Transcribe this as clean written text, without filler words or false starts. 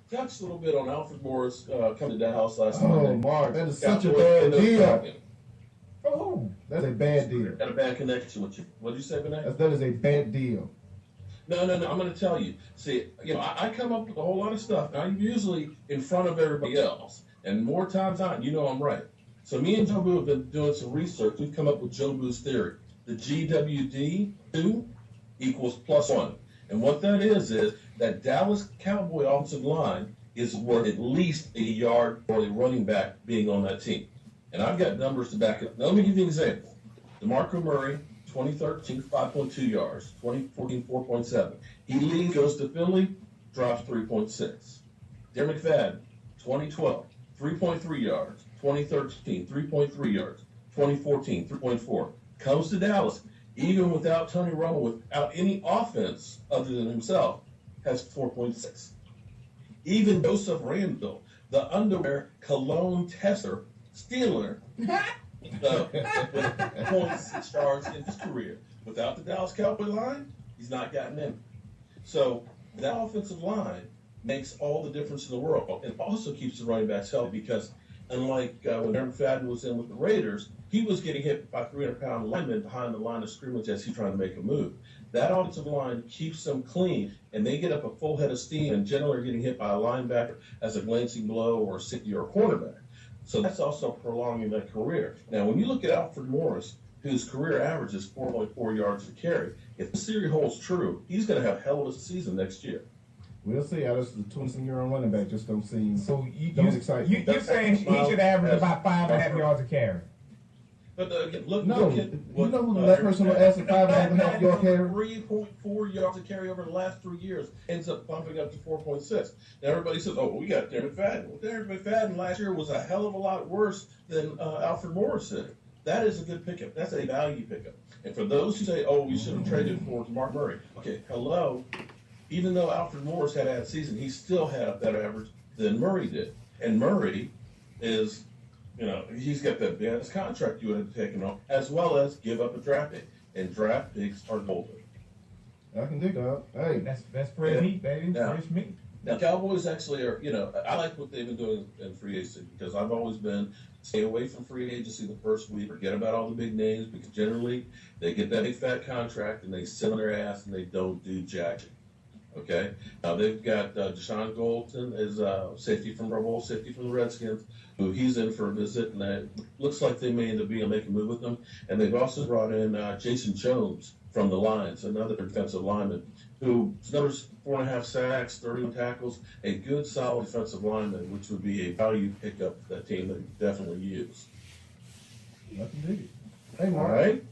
touched a little bit on Alfred Morris coming to Dallas last night. Oh, Mark, that is such a bad deal. Oh, that's a bad deal. Got a bad connection with you. What did you say, Benet? That is a bad deal. No. I'm going to tell you. See, I come up with a whole lot of stuff, and I'm usually in front of everybody else. And more times than not, I'm right. So me and Jobu have been doing some research. We've come up with Jobu's theory. The GWD2 equals +1. And what that is that Dallas Cowboy offensive line is worth at least a yard for a running back being on that team. And I've got numbers to back it up. Now, let me give you an example. DeMarco Murray, 2013, 5.2 yards. 2014, 4.7. He leaves, goes to Philly, drops 3.6. Darren McFadden, 2012, 3.3 yards. 2013, 3.3 yards. 2014, 3.4. Comes to Dallas, even without Tony Romo, without any offense other than himself, has 4.6. Even Joseph Randall, the underwear cologne tester, Steeler, with 0.6 yards in his career. Without the Dallas Cowboy line, he's not gotten in. So that offensive line makes all the difference in the world. It also keeps the running backs healthy because unlike when Darren McFadden was in with the Raiders, he was getting hit by 300-pound linemen behind the line of scrimmage as he's trying to make a move. That offensive line keeps them clean, and they get up a full head of steam and generally are getting hit by a linebacker as a glancing blow or a safety or a quarterback. So that's also prolonging their career. Now, when you look at Alfred Morris, whose career average is 4.4 yards per carry, if this theory holds true, he's going to have a hell of a season next year. We'll see. How this 27-year-old running back just don't seem. So you're saying he should average about 5.5 yards a carry. But again, look no, at what, you know who that person will ask for 5.5 yard carry? 3.4 yards a carry over the last 3 years ends up bumping up to 4.6. Now everybody says, "Oh, we got Darren McFadden." Well, Darren McFadden last year was a hell of a lot worse than Alfred Morris did. That is a good pickup. That's a value pickup. And for those who say, "Oh, we should have traded for Mark Murray," okay, hello. Even though Alfred Morris had a bad season, he still had a better average than Murray did. And Murray is, he's got the best contract you would have taken on, as well as give up a draft pick. And draft picks are golden. I can dig that. Hey, that's fresh meat, baby. Fresh meat. Now, Cowboys actually are, I like what they've been doing in free agency because I've always been stay away from free agency the first week, forget about all the big names because generally they get that big fat contract and they sit on their ass and they don't do jack. Okay, now they've got Deshaun Golden as safety from the Redskins, who he's in for a visit, and it looks like they may end up making a move with them. And they've also brought in Jason Jones from the Lions, another defensive lineman, whose numbers 4.5 sacks, 31 tackles, a good solid defensive lineman, which would be a value pickup for that team that you definitely use. I can dig it. Hey, Mark. All right.